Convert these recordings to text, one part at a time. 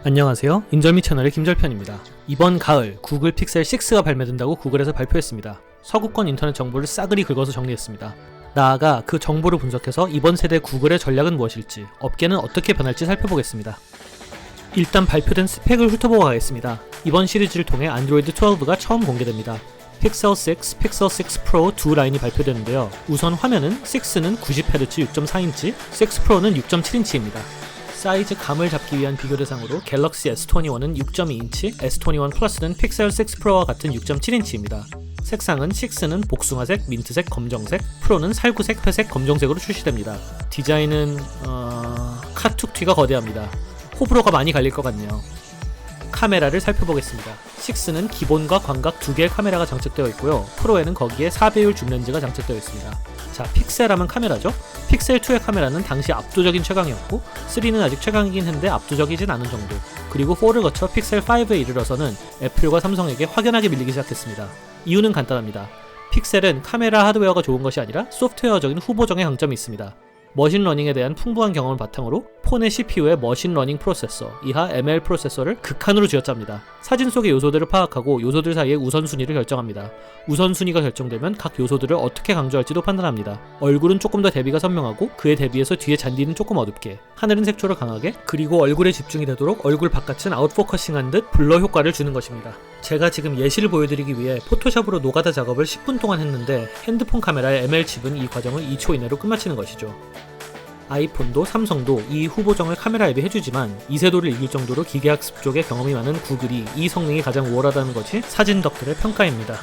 안녕하세요. 인절미 채널의 김절편입니다. 이번 가을 구글 픽셀 6가 발매된다고 구글에서 발표했습니다. 서구권 인터넷 정보를 싸그리 긁어서 정리했습니다. 나아가 그 정보를 분석해서 이번 세대 구글의 전략은 무엇일지, 업계는 어떻게 변할지 살펴보겠습니다. 일단 발표된 스펙을 훑어보고 가겠습니다. 이번 시리즈를 통해 안드로이드 12가 처음 공개됩니다. 픽셀 6, 픽셀 6 프로 두 라인이 발표되는데요. 우선 화면은 6는 90Hz 6.4인치, 6 프로는 6.7인치입니다. 사이즈 감을 잡기 위한 비교 대상으로 갤럭시 S21은 6.2인치, S21 플러스는 픽셀 6 프로와 같은 6.7인치입니다. 색상은 6는 복숭아색, 민트색, 검정색, 프로는 살구색, 회색, 검정색으로 출시됩니다. 디자인은 카툭 뒤가 거대합니다. 호불호가 많이 갈릴 것 같네요. 카메라를 살펴보겠습니다. 6는 기본과 광각 두 개의 카메라가 장착되어 있고요. 프로에는 거기에 4배율 줌렌즈가 장착되어 있습니다. 자, 픽셀하면 카메라죠? 픽셀2의 카메라는 당시 압도적인 최강이었고 3는 아직 최강이긴 한데 압도적이진 않은 정도. 그리고 4를 거쳐 픽셀5에 이르러서는 애플과 삼성에게 확연하게 밀리기 시작했습니다. 이유는 간단합니다. 픽셀은 카메라 하드웨어가 좋은 것이 아니라 소프트웨어적인 후보정의 강점이 있습니다. 머신러닝에 대한 풍부한 경험을 바탕으로 폰의 CPU에 머신러닝 프로세서, 이하 ML 프로세서를 극한으로 쥐어짭니다. 사진 속의 요소들을 파악하고 요소들 사이의 우선순위를 결정합니다. 우선순위가 결정되면 각 요소들을 어떻게 강조할지도 판단합니다. 얼굴은 조금 더 대비가 선명하고 그에 대비해서 뒤에 잔디는 조금 어둡게, 하늘은 색조를 강하게, 그리고 얼굴에 집중이 되도록 얼굴 바깥은 아웃포커싱한 듯 블러 효과를 주는 것입니다. 제가 지금 예시를 보여드리기 위해 포토샵으로 노가다 작업을 10분 동안 했는데 핸드폰 카메라의 ML 칩은 이 과정을 2초 이내로 끝마치는 것이죠. 아이폰도 삼성도 이 후보정을 카메라 앱에 해주지만 이세돌을 이길 정도로 기계학습 쪽에 경험이 많은 구글이 이 성능이 가장 우월하다는 것이 사진 덕들의 평가입니다.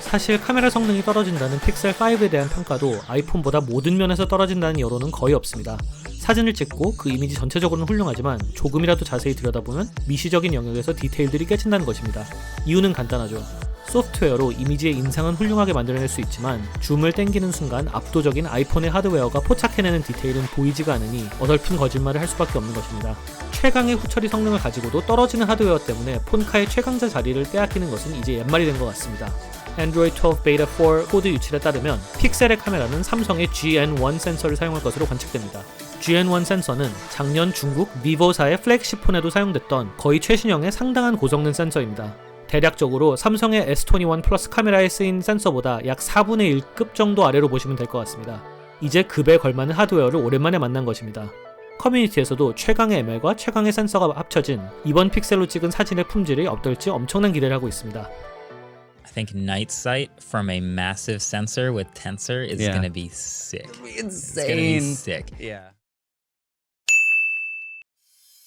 사실 카메라 성능이 떨어진다는 픽셀5에 대한 평가도 아이폰보다 모든 면에서 떨어진다는 여론은 거의 없습니다. 사진을 찍고 그 이미지 전체적으로는 훌륭하지만 조금이라도 자세히 들여다보면 미시적인 영역에서 디테일들이 깨진다는 것입니다. 이유는 간단하죠. 소프트웨어로 이미지의 인상은 훌륭하게 만들어낼 수 있지만 줌을 당기는 순간 압도적인 아이폰의 하드웨어가 포착해내는 디테일은 보이지가 않으니 어설픈 거짓말을 할 수밖에 없는 것입니다. 최강의 후처리 성능을 가지고도 떨어지는 하드웨어 때문에 폰카의 최강자 자리를 빼앗기는 것은 이제 옛말이 된 것 같습니다. Android 12 Beta 4 코드 유출에 따르면 픽셀의 카메라는 삼성의 GN1 센서를 사용할 것으로 관측됩니다. GN1 센서는 작년 중국 vivo사의 플래그십 폰에도 사용됐던 거의 최신형의 상당한 고성능 센서입니다. 대략적으로 삼성의 S21 플러스 카메라에 쓰인 센서보다 약 4분의 1급 정도 아래로 보시면 될 것 같습니다. 이제 급에 걸맞는 하드웨어를 오랜만에 만난 것입니다. 커뮤니티에서도 최강의 ML과 최강의 센서가 합쳐진 이번 픽셀로 찍은 사진의 품질이 어떨지 엄청난 기대를 하고 있습니다. I think night sight from a massive sensor with tensor is going to be sick. It'll be It's going to be insane. sick. Yeah.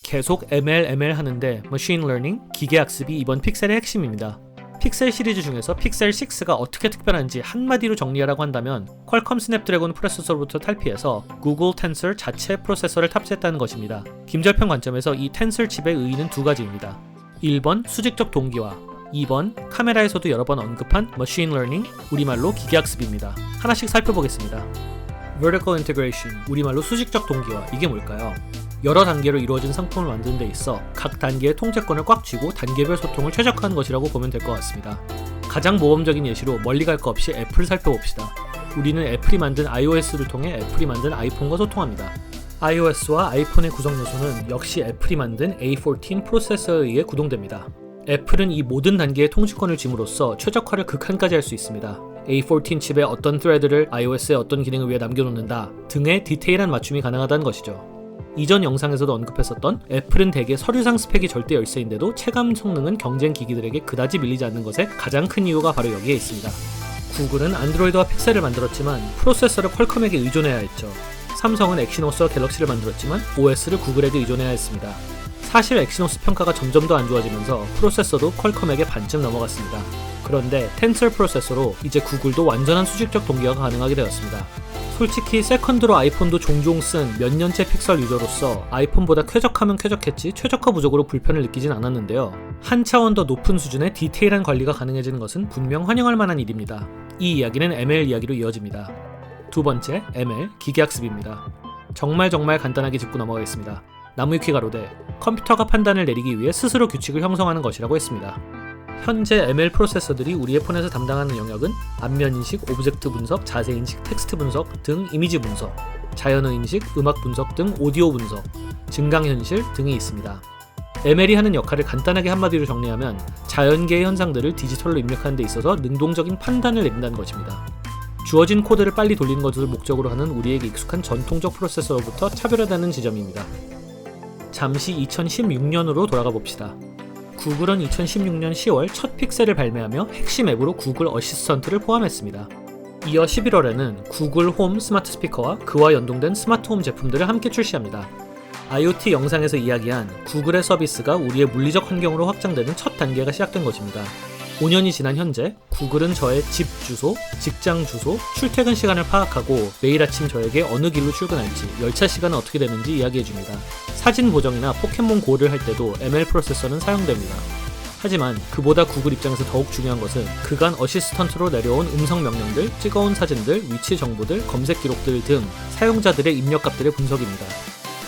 계속 ML 하는데 머신 러닝, 기계학습이 이번 픽셀의 핵심입니다. 픽셀 시리즈 중에서 픽셀 6가 어떻게 특별한지 한마디로 정리하라고 한다면 퀄컴 스냅드래곤 프로세서로부터 탈피해서 구글 텐서 자체 프로세서를 탑재했다는 것입니다. 김절편 관점에서 이 텐서 칩의 의의는 두 가지입니다. 1번 수직적 동기화, 2번 카메라에서도 여러 번 언급한 머신 러닝, 우리말로 기계학습입니다. 하나씩 살펴보겠습니다. Vertical Integration, 우리말로 수직적 동기화, 이게 뭘까요? 여러 단계로 이루어진 상품을 만드는 데 있어 각 단계의 통제권을 꽉 쥐고 단계별 소통을 최적화한 것이라고 보면 될 것 같습니다. 가장 모범적인 예시로 멀리 갈 거 없이 애플을 살펴봅시다. 우리는 애플이 만든 iOS를 통해 애플이 만든 아이폰과 소통합니다. iOS와 아이폰의 구성 요소는 역시 애플이 만든 A14 프로세서에 의해 구동됩니다. 애플은 이 모든 단계의 통치권을 쥐므로써 최적화를 극한까지 할 수 있습니다. A14 칩의 어떤 스레드를 iOS의 어떤 기능을 위해 남겨놓는다 등의 디테일한 맞춤이 가능하다는 것이죠. 이전 영상에서도 언급했었던 애플은 대개 서류상 스펙이 절대 열세인데도 체감 성능은 경쟁 기기들에게 그다지 밀리지 않는 것의 가장 큰 이유가 바로 여기에 있습니다. 구글은 안드로이드와 픽셀을 만들었지만 프로세서를 퀄컴에게 의존해야 했죠. 삼성은 엑시노스와 갤럭시를 만들었지만 OS를 구글에게 의존해야 했습니다. 사실 엑시노스 평가가 점점 더 안 좋아지면서 프로세서도 퀄컴에게 반쯤 넘어갔습니다. 그런데 텐서 프로세서로 이제 구글도 완전한 수직적 동기화가 가능하게 되었습니다. 솔직히 세컨드로 아이폰도 종종 쓴 몇 년째 픽셀 유저로서 아이폰보다 쾌적하면 쾌적했지 최적화 부족으로 불편을 느끼진 않았는데요. 한 차원 더 높은 수준의 디테일한 관리가 가능해지는 것은 분명 환영할 만한 일입니다. 이 이야기는 ML 이야기로 이어집니다. 두 번째, ML, 기계학습입니다. 정말 간단하게 짚고 넘어가겠습니다. 나무위키 가로되 컴퓨터가 판단을 내리기 위해 스스로 규칙을 형성하는 것이라고 했습니다. 현재 ML 프로세서들이 우리의 폰에서 담당하는 영역은 안면인식, 오브젝트 분석, 자세인식, 텍스트 분석 등 이미지 분석, 자연의 인식, 음악 분석 등 오디오 분석, 증강현실 등이 있습니다. ML이 하는 역할을 간단하게 한마디로 정리하면 자연계의 현상들을 디지털로 입력하는 데 있어서 능동적인 판단을 내린다는 것입니다. 주어진 코드를 빨리 돌리는 것을 목적으로 하는 우리에게 익숙한 전통적 프로세서로부터 차별화되는 지점입니다. 잠시 2016년으로 돌아가 봅시다. 구글은 2016년 10월 첫 픽셀을 발매하며 핵심 앱으로 구글 어시스턴트를 포함했습니다. 이어 11월에는 구글 홈 스마트 스피커와 그와 연동된 스마트 홈 제품들을 함께 출시합니다. IoT 영상에서 이야기한 구글의 서비스가 우리의 물리적 환경으로 확장되는 첫 단계가 시작된 것입니다. 5년이 지난 현재 구글은 저의 집 주소, 직장 주소, 출퇴근 시간을 파악하고 매일 아침 저에게 어느 길로 출근할지, 열차 시간은 어떻게 되는지 이야기해줍니다. 사진 보정이나 포켓몬 고를 할 때도 ML 프로세서는 사용됩니다. 하지만 그보다 구글 입장에서 더욱 중요한 것은 그간 어시스턴트로 내려온 음성 명령들, 찍어온 사진들, 위치 정보들, 검색 기록들 등 사용자들의 입력값들의 분석입니다.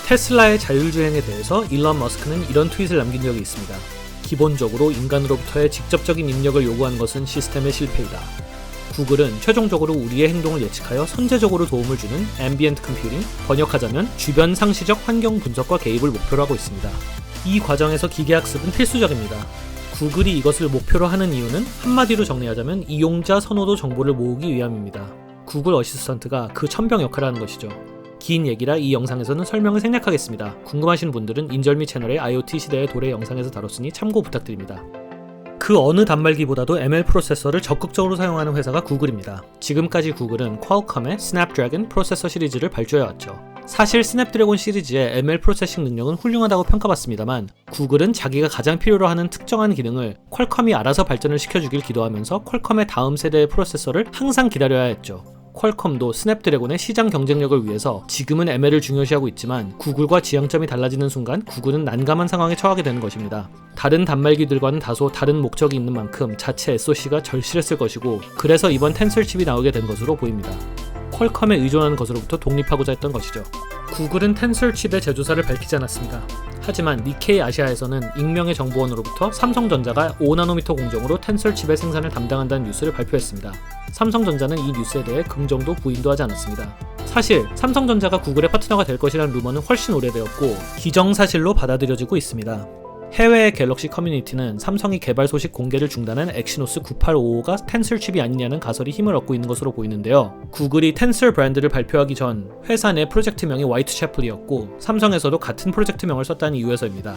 테슬라의 자율주행에 대해서 일론 머스크는 이런 트윗을 남긴 적이 있습니다. 기본적으로 인간으로부터의 직접적인 입력을 요구하는 것은 시스템의 실패이다. 구글은 최종적으로 우리의 행동을 예측하여 선제적으로 도움을 주는 앰비언트 컴퓨팅, 번역하자면 주변 상시적 환경 분석과 개입을 목표로 하고 있습니다. 이 과정에서 기계학습은 필수적입니다. 구글이 이것을 목표로 하는 이유는 한마디로 정리하자면 이용자 선호도 정보를 모으기 위함입니다. 구글 어시스턴트가 그 천병 역할을 하는 것이죠. 긴 얘기라 이 영상에서는 설명을 생략하겠습니다. 궁금하신 분들은 인절미 채널의 IoT 시대의 도래 영상에서 다뤘으니 참고 부탁드립니다. 그 어느 단말기보다도 ML 프로세서를 적극적으로 사용하는 회사가 구글입니다. 지금까지 구글은 퀄컴의 스냅드래곤 프로세서 시리즈를 발주해왔죠. 사실 스냅드래곤 시리즈의 ML 프로세싱 능력은 훌륭하다고 평가받습니다만 구글은 자기가 가장 필요로 하는 특정한 기능을 퀄컴이 알아서 발전을 시켜주길 기도하면서 퀄컴의 다음 세대의 프로세서를 항상 기다려야 했죠. 퀄컴도 스냅드래곤의 시장 경쟁력을 위해서 지금은 ML을 중요시하고 있지만 구글과 지향점이 달라지는 순간 구글은 난감한 상황에 처하게 되는 것입니다. 다른 단말기들과는 다소 다른 목적이 있는 만큼 자체 SoC가 절실했을 것이고 그래서 이번 텐서 칩이 나오게 된 것으로 보입니다. 퀄컴에 의존하는 것으로부터 독립하고자 했던 것이죠. 구글은 텐서 칩의 제조사를 밝히지 않았습니다. 하지만 니케이 아시아에서는 익명의 정보원으로부터 삼성전자가 5나노미터 공정으로 텐서 칩의 생산을 담당한다는 뉴스를 발표했습니다. 삼성전자는 이 뉴스에 대해 긍정도 부인도 하지 않았습니다. 사실 삼성전자가 구글의 파트너가 될 것이라는 루머는 훨씬 오래되었고 기정사실로 받아들여지고 있습니다. 해외의 갤럭시 커뮤니티는 삼성이 개발 소식 공개를 중단한 엑시노스 9855가 텐서 칩이 아니냐는 가설이 힘을 얻고 있는 것으로 보이는데요. 구글이 텐서 브랜드를 발표하기 전 회사 내 프로젝트명이 화이트채플이었고 삼성에서도 같은 프로젝트명을 썼다는 이유에서입니다.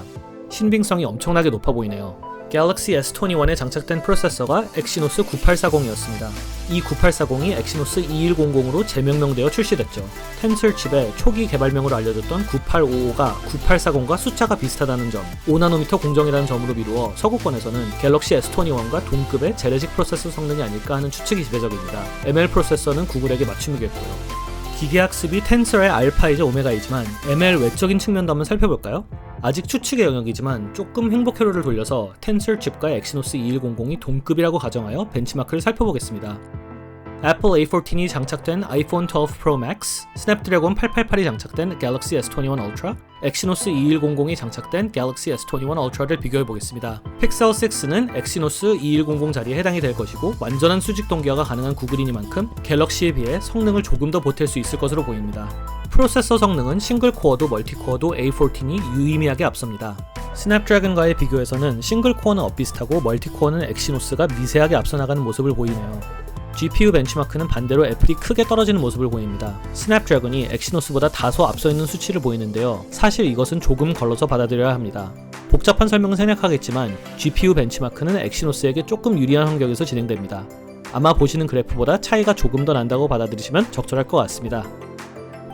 신빙성이 엄청나게 높아 보이네요. 갤럭시 S21에 장착된 프로세서가 엑시노스 9840이었습니다. 이 9840이 엑시노스 2100으로 재명명되어 출시됐죠. 텐서 칩의 초기 개발명으로 알려졌던 9855가 9840과 숫자가 비슷하다는 점, 5나노미터 공정이라는 점으로 미루어 서구권에서는 갤럭시 S21과 동급의 재래식 프로세서 성능이 아닐까 하는 추측이 지배적입니다. ML 프로세서는 구글에게 맞춤이겠고요. 기계학습이 텐서의 알파이자 오메가이지만 ML 외적인 측면도 한번 살펴볼까요? 아직 추측의 영역이지만 조금 행복회로를 돌려서 텐서 칩과 엑시노스 2100이 동급이라고 가정하여 벤치마크를 살펴보겠습니다. 애플 A14이 장착된 아이폰 12 Pro Max, 스냅드래곤 888이 장착된 갤럭시 S21 Ultra, 엑시노스 2100이 장착된 갤럭시 S21 Ultra를 비교해보겠습니다. 픽셀 6는 엑시노스 2100 자리에 해당이 될 것이고 완전한 수직 동기화가 가능한 구글이니만큼 갤럭시에 비해 성능을 조금 더 보탤 수 있을 것으로 보입니다. 프로세서 성능은 싱글코어도 멀티코어도 A14이 유의미하게 앞섭니다. 스냅드래곤과의 비교에서는 싱글코어는 엇비슷하고 멀티코어는 엑시노스가 미세하게 앞서 나가는 모습을 보이네요. GPU 벤치마크는 반대로 애플이 크게 떨어지는 모습을 보입니다. 스냅드래곤이 엑시노스보다 다소 앞서 있는 수치를 보이는데요. 사실 이것은 조금 걸러서 받아들여야 합니다. 복잡한 설명은 생략하겠지만 GPU 벤치마크는 엑시노스에게 조금 유리한 환경에서 진행됩니다. 아마 보시는 그래프보다 차이가 조금 더 난다고 받아들이시면 적절할 것 같습니다.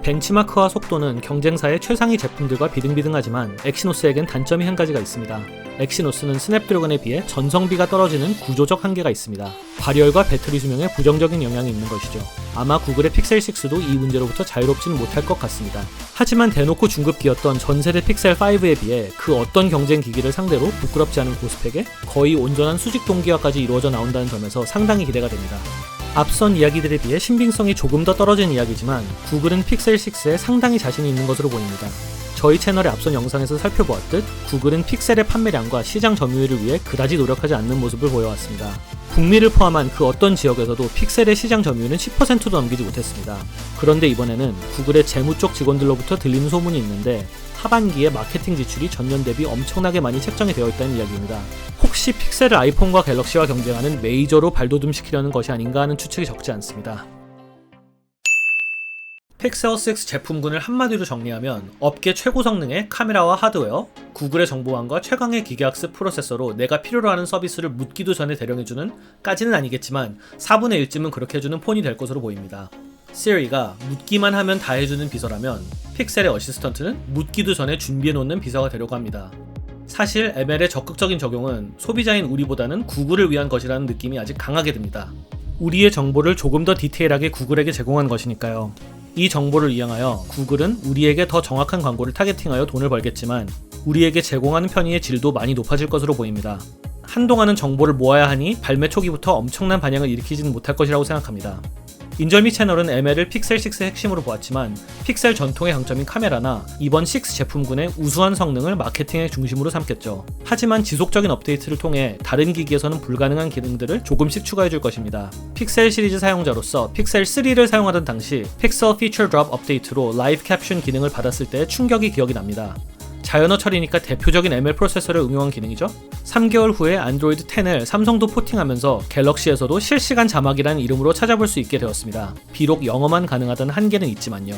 벤치마크와 속도는 경쟁사의 최상위 제품들과 비등비등하지만 엑시노스에겐 단점이 한 가지가 있습니다. 엑시노스는 스냅드래곤에 비해 전성비가 떨어지는 구조적 한계가 있습니다. 발열과 배터리 수명에 부정적인 영향이 있는 것이죠. 아마 구글의 픽셀 6도 이 문제로부터 자유롭지는 못할 것 같습니다. 하지만 대놓고 중급기였던 전세대 픽셀 5에 비해 그 어떤 경쟁 기기를 상대로 부끄럽지 않은 고스펙에 거의 온전한 수직 동기화까지 이루어져 나온다는 점에서 상당히 기대가 됩니다. 앞선 이야기들에 비해 신빙성이 조금 더 떨어진 이야기지만 구글은 픽셀 6에 상당히 자신이 있는 것으로 보입니다. 저희 채널의 앞선 영상에서 살펴보았듯 구글은 픽셀의 판매량과 시장 점유율을 위해 그다지 노력하지 않는 모습을 보여왔습니다. 북미를 포함한 그 어떤 지역에서도 픽셀의 시장 점유율은 10%도 넘기지 못했습니다. 그런데 이번에는 구글의 재무 쪽 직원들로부터 들리는 소문이 있는데 하반기에 마케팅 지출이 전년 대비 엄청나게 많이 책정이 되어 있다는 이야기입니다. 혹시 픽셀을 아이폰과 갤럭시와 경쟁하는 메이저로 발돋움시키려는 것이 아닌가 하는 추측이 적지 않습니다. 픽셀 6 제품군을 한마디로 정리하면 업계 최고 성능의 카메라와 하드웨어, 구글의 정보망과 최강의 기계학습 프로세서로 내가 필요로 하는 서비스를 묻기도 전에 대령해주는 까지는 아니겠지만 4분의 1쯤은 그렇게 해주는 폰이 될 것으로 보입니다. 시리가 묻기만 하면 다 해주는 비서라면 픽셀의 어시스턴트는 묻기도 전에 준비해놓는 비서가 되려고 합니다. 사실 ML의 적극적인 적용은 소비자인 우리보다는 구글을 위한 것이라는 느낌이 아직 강하게 듭니다. 우리의 정보를 조금 더 디테일하게 구글에게 제공한 것이니까요. 이 정보를 이용하여 구글은 우리에게 더 정확한 광고를 타겟팅하여 돈을 벌겠지만 우리에게 제공하는 편의의 질도 많이 높아질 것으로 보입니다. 한동안은 정보를 모아야 하니 발매 초기부터 엄청난 반향을 일으키지는 못할 것이라고 생각합니다. 인절미 채널은 ML을 픽셀 6의 핵심으로 보았지만 픽셀 전통의 강점인 카메라나 이번 6 제품군의 우수한 성능을 마케팅의 중심으로 삼겠죠. 하지만 지속적인 업데이트를 통해 다른 기기에서는 불가능한 기능들을 조금씩 추가해줄 것입니다. 픽셀 시리즈 사용자로서 픽셀 3를 사용하던 당시 픽셀 피처 드롭 업데이트로 라이브 캡션 기능을 받았을 때의 충격이 기억이 납니다. 자연어 처리니까 대표적인 ML 프로세서를 응용한 기능이죠. 3개월 후에 안드로이드 10을 삼성도 포팅하면서 갤럭시에서도 실시간 자막이라는 이름으로 찾아볼 수 있게 되었습니다. 비록 영어만 가능하다는 한계는 있지만요.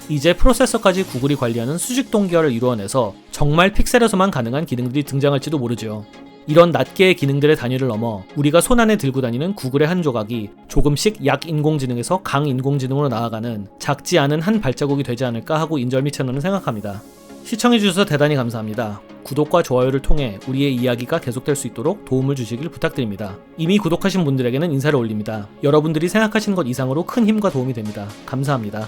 이제 프로세서까지 구글이 관리하는 수직 동기화를 이루어내서 정말 픽셀에서만 가능한 기능들이 등장할지도 모르죠. 이런 낱개의 기능들의 단위를 넘어 우리가 손안에 들고 다니는 구글의 한 조각이 조금씩 약인공지능에서 강인공지능으로 나아가는 작지 않은 한 발자국이 되지 않을까 하고 인절미 채널은 생각합니다. 시청해주셔서 대단히 감사합니다. 구독과 좋아요를 통해 우리의 이야기가 계속될 수 있도록 도움을 주시길 부탁드립니다. 이미 구독하신 분들에게는 인사를 올립니다. 여러분들이 생각하시는 것 이상으로 큰 힘과 도움이 됩니다. 감사합니다.